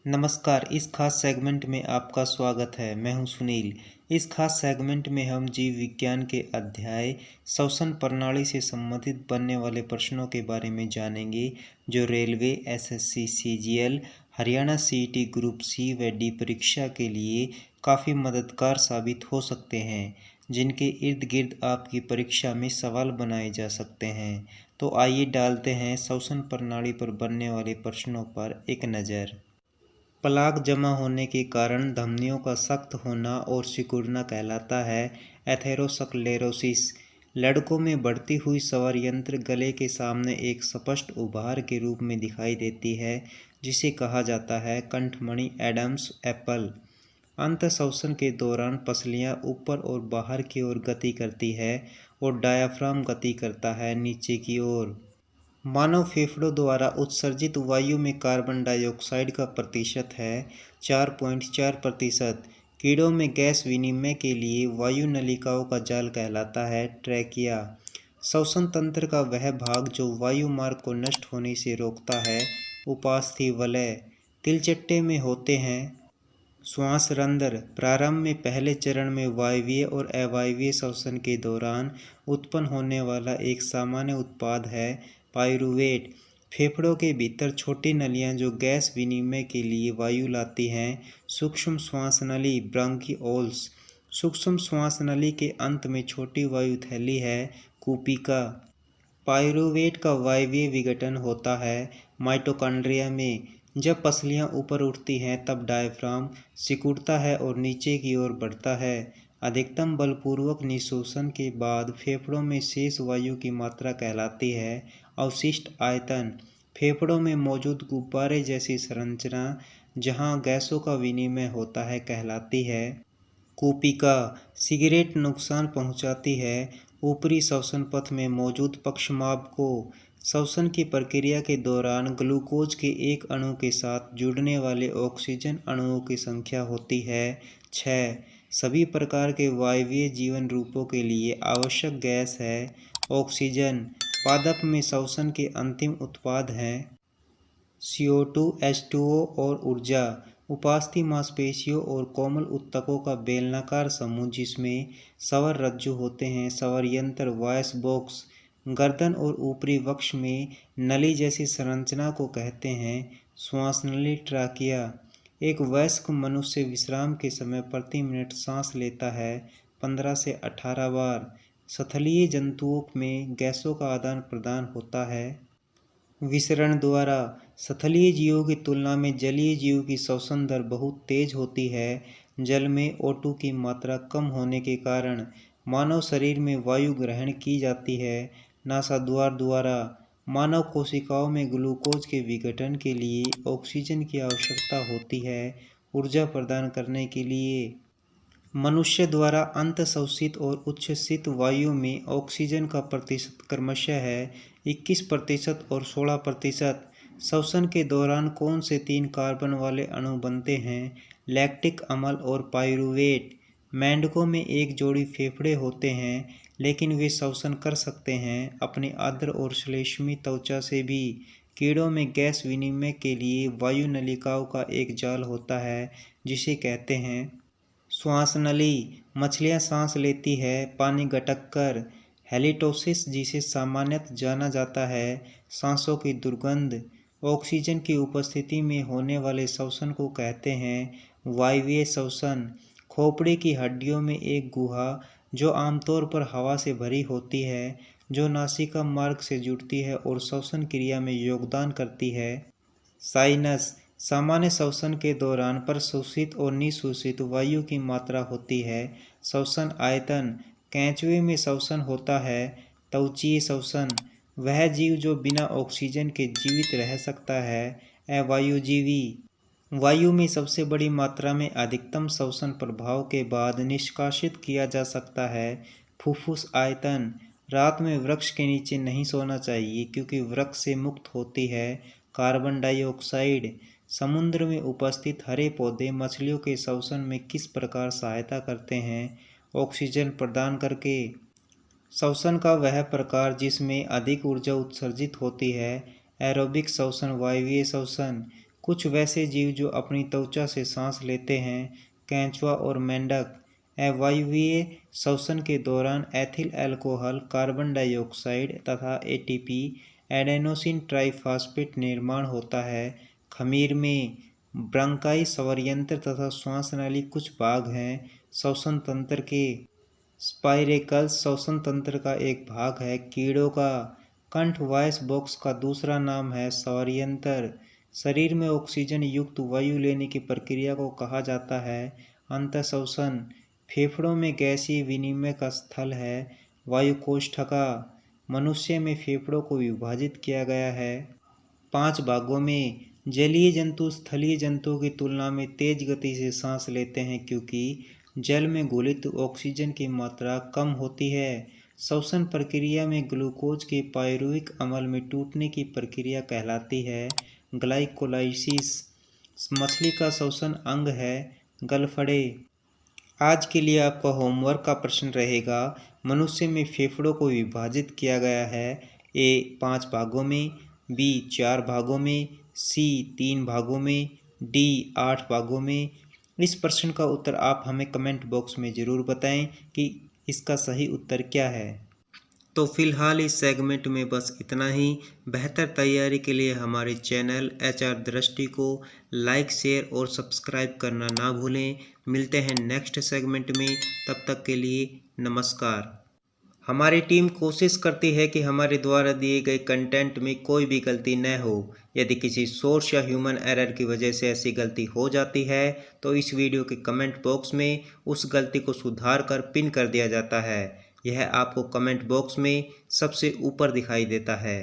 नमस्कार। इस खास सेगमेंट में आपका स्वागत है। मैं हूं सुनील। इस खास सेगमेंट में हम जीव विज्ञान के अध्याय श्वसन प्रणाली से संबंधित बनने वाले प्रश्नों के बारे में जानेंगे, जो railway, SSC, CGL, Haryana CET group C व डी परीक्षा के लिए काफ़ी मददगार साबित हो सकते हैं, जिनके इर्द गिर्द आपकी परीक्षा में सवाल बनाए जा सकते हैं। तो आइए डालते हैं श्वसन प्रणाली पर बनने वाले प्रश्नों पर एक नज़र। प्लाक जमा होने के कारण धमनियों का सख्त होना और सिकुड़ना कहलाता है एथेरोस्क्लेरोसिस। लड़कों में बढ़ती हुई स्वरयंत्र गले के सामने एक स्पष्ट उभार के रूप में दिखाई देती है, जिसे कहा जाता है कंठमणि एडम्स एप्पल। अंतःश्वसन के दौरान पसलियां ऊपर और बाहर की ओर गति करती है और डायाफ्राम गति करता है नीचे की ओर। मानव फेफड़ों द्वारा उत्सर्जित वायु में कार्बन डाइऑक्साइड का प्रतिशत है 4.4%। कीड़ों में गैस विनिमय के लिए वायु नलिकाओं का जाल कहलाता है ट्रैकिया। श्वसन तंत्र का वह भाग जो वायु मार्ग को नष्ट होने से रोकता है उपास्थि वलय। तिलचट्टे में होते हैं श्वास रंध्र। प्रारंभ में पहले चरण में वायवीय और अवायवीय श्वसन के दौरान उत्पन्न होने वाला एक सामान्य उत्पाद है पाइरूवेट। फेफड़ों के भीतर छोटी नलियां जो गैस विनिमय के लिए वायु लाती हैं सूक्ष्म श्वास नली ब्रांकिओल्स। सूक्ष्म श्वास नली के अंत में छोटी वायु थैली है कूपिका। पाइरूवेट का वायवीय विघटन होता है माइटोकॉन्ड्रिया में। जब पसलियां ऊपर उठती हैं तब डायफ्राम सिकुड़ता है और नीचे की ओर बढ़ता है। अधिकतम बलपूर्वक निःश्वासन के बाद फेफड़ों में शेष वायु की मात्रा कहलाती है अवशिष्ट आयतन। फेफड़ों में मौजूद गुब्बारे जैसी संरचना जहां गैसों का विनिमय होता है कहलाती है कूपिका। सिगरेट नुकसान पहुंचाती है ऊपरी श्वसन पथ में मौजूद पक्षमार्ग को। श्वसन की प्रक्रिया के दौरान ग्लूकोज के एक अणु के साथ जुड़ने वाले ऑक्सीजन अणुओं की संख्या होती है 6। सभी प्रकार के वायवीय जीवन रूपों के लिए आवश्यक गैस है ऑक्सीजन। पादप में श्वसन के अंतिम उत्पाद हैं CO2, H2O और ऊर्जा। उपास्थि मांसपेशियों और कोमल ऊतकों का बेलनाकार समूह जिसमें स्वर रज्जु होते हैं स्वर यंत्र वॉइस बॉक्स। गर्दन और ऊपरी वक्ष में नली जैसी संरचना को कहते हैं श्वासनली ट्राकिया। एक वयस्क मनुष्य विश्राम के समय प्रति मिनट सांस लेता है 15 से 18 बार। स्थलीय जंतुओं में गैसों का आदान प्रदान होता है विसरण द्वारा। स्थलीय जीवों की तुलना में जलीय जीवों की श्वसन दर बहुत तेज होती है। जल में O2 की मात्रा कम होने के कारण मानव शरीर में वायु ग्रहण की जाती है नासाद्वार द्वारा। मानव कोशिकाओं में ग्लूकोज के विघटन के लिए ऑक्सीजन की आवश्यकता होती है ऊर्जा प्रदान करने के लिए। मनुष्य द्वारा अंतःश्वसित और उच्छ्वसित वायु में ऑक्सीजन का प्रतिशत क्रमशः है 21% और 16%। श्वसन के दौरान कौन से 3 कार्बन वाले अणु बनते हैं लैक्टिक अम्ल और पाइरूवेट। मेंढकों में एक जोड़ी फेफड़े होते हैं लेकिन वे श्वसन कर सकते हैं अपनी आर्द्र और श्लेष्मी त्वचा से भी। कीड़ों में गैस विनिमय के लिए वायु नलिकाओं का एक जाल होता है जिसे कहते हैं श्वास नली। मछलियां सांस लेती है पानी गटक कर। हेलिटोसिस जिसे सामान्यतः जाना जाता है सांसों की दुर्गंध। ऑक्सीजन की उपस्थिति में होने वाले श्वसन को कहते हैं वायवीय श्वसन। खोपड़ी की हड्डियों में एक गुहा जो आमतौर पर हवा से भरी होती है जो नासिका मार्ग से जुड़ती है और श्वसन क्रिया में योगदान करती है साइनस। सामान्य श्वसन के दौरान प्रशोषित और निःशोषित वायु की मात्रा होती है श्वसन आयतन। केंचुए में श्वसन होता है त्वचीय श्वसन। वह जीव जो बिना ऑक्सीजन के जीवित रह सकता है अवायुजीवी। वायु में सबसे बड़ी मात्रा में अधिकतम श्वसन प्रभाव के बाद निष्कासित किया जा सकता है फुफ्फुस आयतन। रात में वृक्ष के नीचे नहीं सोना चाहिए क्योंकि वृक्ष से मुक्त होती है कार्बन डाइऑक्साइड। समुद्र में उपस्थित हरे पौधे मछलियों के श्वसन में किस प्रकार सहायता करते हैं ऑक्सीजन प्रदान करके। श्वसन का वह प्रकार जिसमें अधिक ऊर्जा उत्सर्जित होती है एरोबिक श्वसन वायवीय श्वसन। कुछ वैसे जीव जो अपनी त्वचा से सांस लेते हैं, केंचुआ और मेंढक, अवायवीय श्वसन के दौरान एथिल अल्कोहल, कार्बन डाइऑक्साइड तथा एटीपी, एडेनोसिन ट्राइफॉस्फेट निर्माण होता है। खमीर में ब्रंकाई संवहनयंत्र तथा श्वास नाली कुछ भाग हैं। श्वसन तंत्र के स्पाइरेकल्स श्वसन तंत्र का एक भाग है। कीड़ों का कंठ वॉइस बॉक्स का दूसरा नाम है संवहनयंत्र। शरीर में ऑक्सीजन युक्त वायु लेने की प्रक्रिया को कहा जाता है अंतःश्वसन। फेफड़ों में गैसीय विनिमय का स्थल है वायु कोष्ठका। मनुष्य में फेफड़ों को विभाजित किया गया है 5 भागों में। जलीय जंतु स्थलीय जंतुओं की तुलना में तेज गति से सांस लेते हैं क्योंकि जल में घुलित ऑक्सीजन की मात्रा कम होती है। श्वसन प्रक्रिया में ग्लूकोज के पायरुविक अम्ल में टूटने की प्रक्रिया कहलाती है ग्लाइकोलाइसिस। मछली का श्वसन अंग है गलफड़े। आज के लिए आपका होमवर्क का प्रश्न रहेगा, मनुष्य में फेफड़ों को विभाजित किया गया है ए 5 भागों में, बी 4 भागों में, सी 3 भागों में, डी 8 भागों में। इस प्रश्न का उत्तर आप हमें कमेंट बॉक्स में ज़रूर बताएं कि इसका सही उत्तर क्या है। तो फिलहाल इस सेगमेंट में बस इतना ही। बेहतर तैयारी के लिए हमारे चैनल HR दृष्टि को लाइक, शेयर और सब्सक्राइब करना ना भूलें। मिलते हैं नेक्स्ट सेगमेंट में, तब तक के लिए नमस्कार। हमारी टीम कोशिश करती है कि हमारे द्वारा दिए गए कंटेंट में कोई भी गलती न हो। यदि किसी सोर्स या ह्यूमन एरर की वजह से ऐसी गलती हो जाती है तो इस वीडियो के कमेंट बॉक्स में उस गलती को सुधार कर पिन कर दिया जाता है। यह आपको कमेंट बॉक्स में सबसे ऊपर दिखाई देता है।